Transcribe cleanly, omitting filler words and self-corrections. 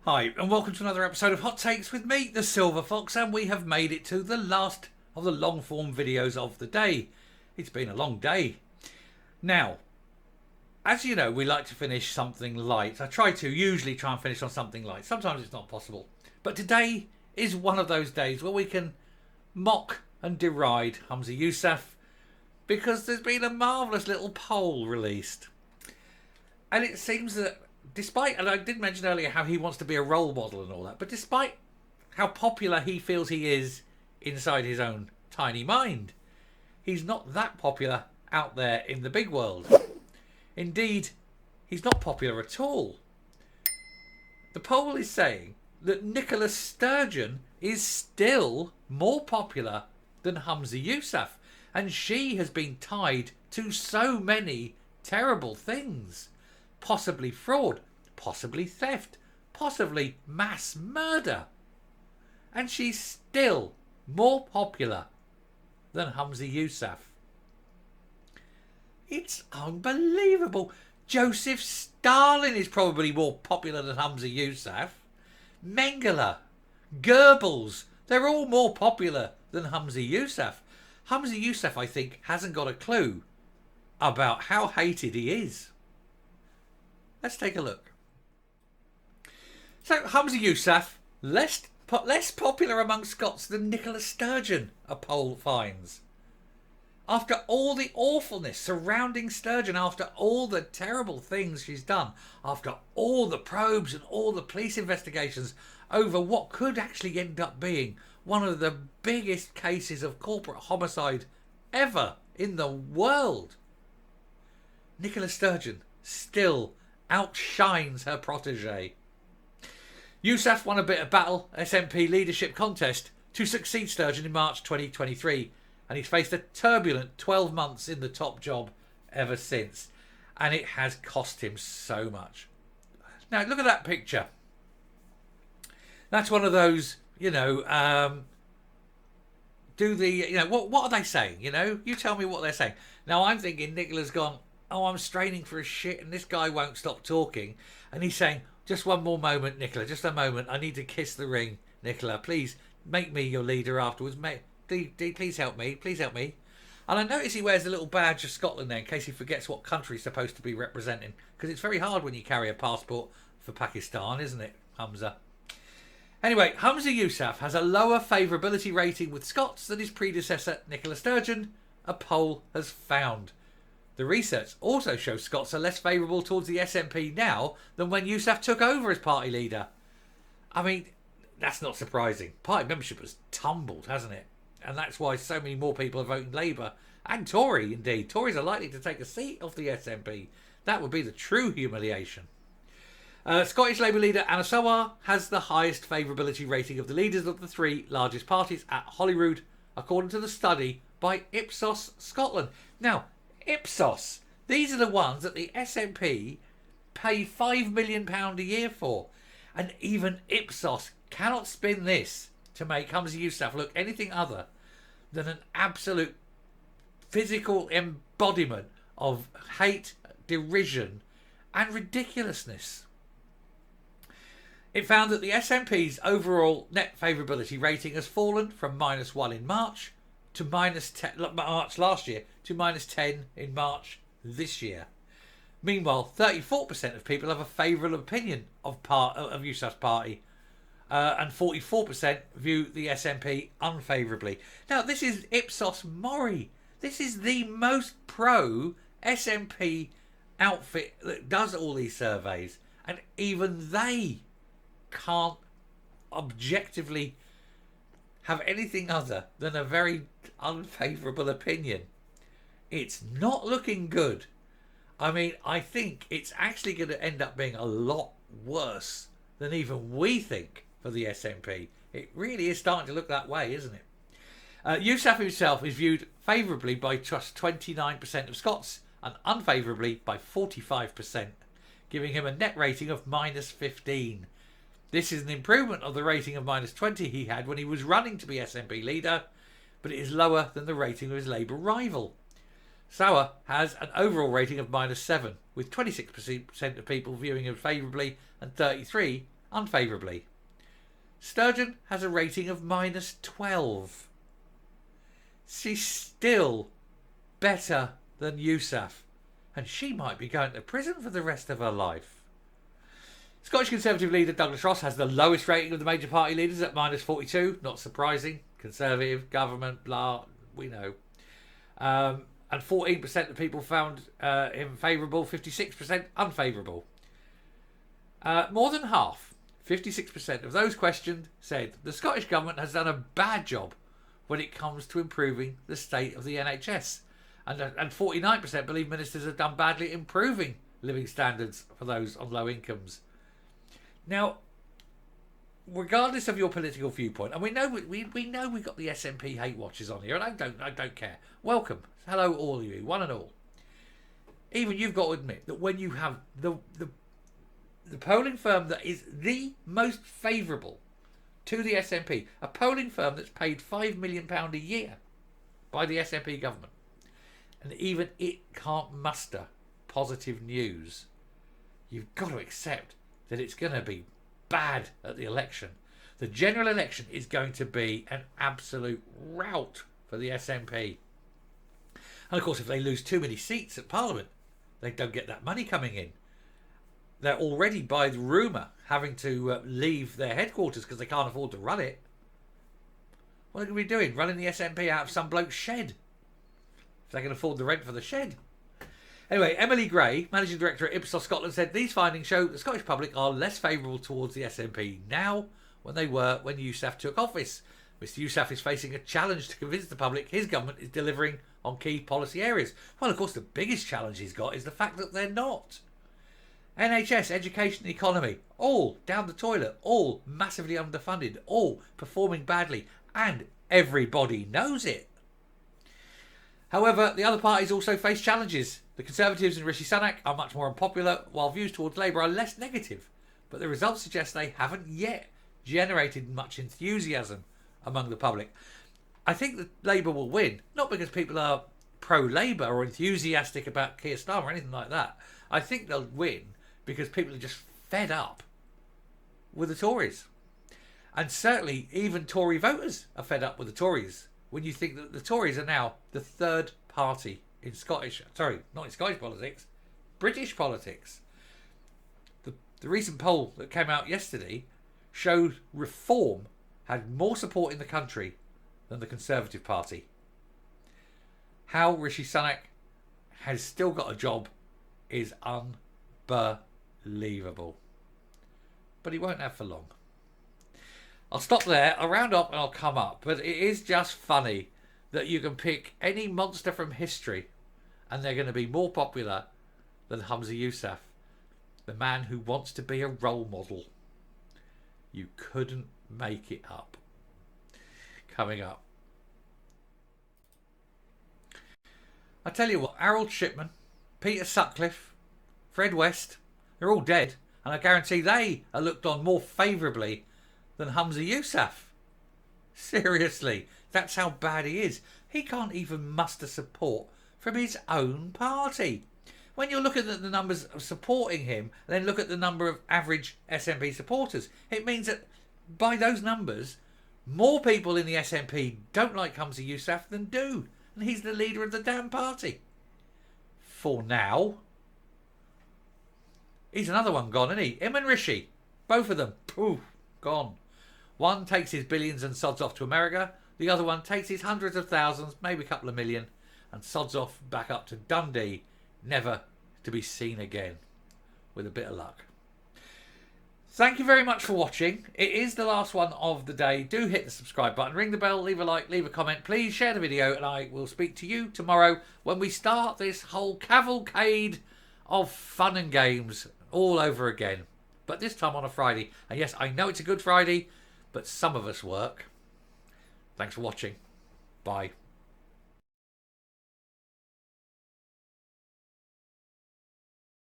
Hi, and welcome to another episode of Hot Takes with me, the Silver Fox, and we have made it to the last of the long form videos of the day. It's been a long day. Now, as you know, we like to finish something light. I usually try and finish on something light. Sometimes it's not possible. But today is one of those days where we can mock and deride Humza Yousaf because there's been a marvellous little poll released. And it seems that despite, and I did mention earlier how he wants to be a role model and all that, but despite how popular he feels he is inside his own tiny mind, he's not that popular out there in the big world. Indeed, he's not popular at all. The poll is saying that Nicola Sturgeon is still more popular than Humza Yousaf, and she has been tied to so many terrible things. Possibly fraud, possibly theft, possibly mass murder. And she's still more popular than Humza Yousaf. It's unbelievable. Joseph Stalin is probably more popular than Humza Yousaf. Mengele, Goebbels, they're all more popular than Humza Yousaf. Humza Yousaf, I think, hasn't got a clue about how hated he is. Let's take a look. So, Humza Yousaf, less popular among Scots than Nicola Sturgeon, a poll finds. After all the awfulness surrounding Sturgeon, after all the terrible things she's done, after all the probes and all the police investigations over what could actually end up being one of the biggest cases of corporate homicide ever in the world, Nicola Sturgeon still outshines her protege. Yousaf won a bit of battle SNP leadership contest to succeed Sturgeon in March 2023, and he's faced a turbulent 12 months in the top job ever since, and it has cost him so much. Now look at that picture. That's one of those, what are they saying? You tell me what they're saying. Now I'm thinking Nicola's gone, oh, I'm straining for a shit and this guy won't stop talking. And he's saying, just one more moment, Nicola, just a moment. I need to kiss the ring, Nicola. Please make me your leader afterwards. Please help me. Please help me. And I notice he wears a little badge of Scotland there in case he forgets what country he's supposed to be representing. Because it's very hard when you carry a passport for Pakistan, isn't it, Humza? Anyway, Humza Yousaf has a lower favourability rating with Scots than his predecessor, Nicola Sturgeon, a poll has found. The research also shows Scots are less favourable towards the SNP now than when Yousaf took over as party leader. I mean, that's not surprising. Party membership has tumbled, hasn't it? And that's why so many more people are voting Labour and Tory, indeed. Tories are likely to take a seat off the SNP. That would be the true humiliation. Scottish Labour leader Anna Sowar has the highest favourability rating of the leaders of the three largest parties at Holyrood, according to the study by Ipsos Scotland. Now, Ipsos, these are the ones that the SNP pay £5 million a year for. And even Ipsos cannot spin this to make Humza Yousaf look anything other than an absolute physical embodiment of hate, derision and ridiculousness. It found that the SNP's overall net favourability rating has fallen from -1 in March to -10 March last year to -10 in March this year. Meanwhile, 34% of people have a favourable opinion of Yousaf's party, and 44% view the SNP unfavourably. Now, this is Ipsos Mori. This is the most pro SNP outfit that does all these surveys, and even they can't objectively have anything other than a very unfavourable opinion. It's not looking good. I mean, I think it's actually going to end up being a lot worse than even we think for the SNP. It really is starting to look that way, isn't it? Yousaf himself is viewed favourably by just 29% of Scots and unfavourably by 45%, giving him a net rating of -15. This is an improvement of the rating of -20 he had when he was running to be SNP leader, but it is lower than the rating of his Labour rival. Sowar has an overall rating of -7, with 26% of people viewing him favourably and 33% unfavourably. Sturgeon has a rating of -12. She's still better than Yousaf, and she might be going to prison for the rest of her life. Scottish Conservative leader Douglas Ross has the lowest rating of the major party leaders at -42. Not surprising. Conservative, government, blah, we know. And 14% of people found him favourable, 56% unfavourable. More than half, 56% of those questioned said the Scottish Government has done a bad job when it comes to improving the state of the NHS. And 49% believe ministers have done badly at improving living standards for those on low incomes. Now, regardless of your political viewpoint, and we know we've got the SNP hate watchers on here, and I don't care. Welcome, hello all of you, one and all. Even you've got to admit that when you have the polling firm that is the most favourable to the SNP, a polling firm that's paid £5 million a year by the SNP government, and even it can't muster positive news, you've got to accept that it's going to be bad at the election. The general election is going to be an absolute rout for the SNP. And of course, if they lose too many seats at Parliament, they don't get that money coming in. They're already, by the rumour, having to leave their headquarters because they can't afford to run it. What are they going to be doing? Running the SNP out of some bloke's shed? If they can afford the rent for the shed. Anyway, Emily Gray, Managing Director at Ipsos Scotland, said these findings show the Scottish public are less favourable towards the SNP now than they were when Yousaf took office. Mr Yousaf is facing a challenge to convince the public his government is delivering on key policy areas. Well, of course, the biggest challenge he's got is the fact that they're not. NHS, education, economy, all down the toilet, all massively underfunded, all performing badly, and everybody knows it. However, the other parties also face challenges. The Conservatives and Rishi Sunak are much more unpopular, while views towards Labour are less negative. But the results suggest they haven't yet generated much enthusiasm among the public. I think that Labour will win, not because people are pro-Labour or enthusiastic about Keir Starmer or anything like that. I think they'll win because people are just fed up with the Tories. And certainly even Tory voters are fed up with the Tories when you think that the Tories are now the third party in not in Scottish politics, British politics. The recent poll that came out yesterday showed Reform had more support in the country than the Conservative Party. How Rishi Sunak has still got a job is unbelievable. But he won't have for long. I'll stop there, I'll round up and I'll come up. But it is just funny that you can pick any monster from history and they're going to be more popular than Humza Yousaf, the man who wants to be a role model. You couldn't make it up. Coming up. I tell you what, Harold Shipman, Peter Sutcliffe, Fred West, they're all dead, and I guarantee they are looked on more favourably than Humza Yousaf. Seriously, that's how bad he is. He can't even muster support from his own party. When you look at the numbers of supporting him, and then look at the number of average SNP supporters, it means that by those numbers, more people in the SNP don't like Humza Yousaf than do. And he's the leader of the damn party. For now. He's another one gone, isn't he? Him and Rishi. Both of them. Poof. Gone. One takes his billions and sods off to America. The other one takes his hundreds of thousands, maybe a couple of million, and sods off back up to Dundee, never to be seen again. With a bit of luck. Thank you very much for watching. It is the last one of the day. Do hit the subscribe button, ring the bell, leave a like, leave a comment. Please share the video, and I will speak to you tomorrow when we start this whole cavalcade of fun and games all over again. But this time on a Friday. And yes, I know it's a Good Friday, but some of us work. Thanks for watching. Bye.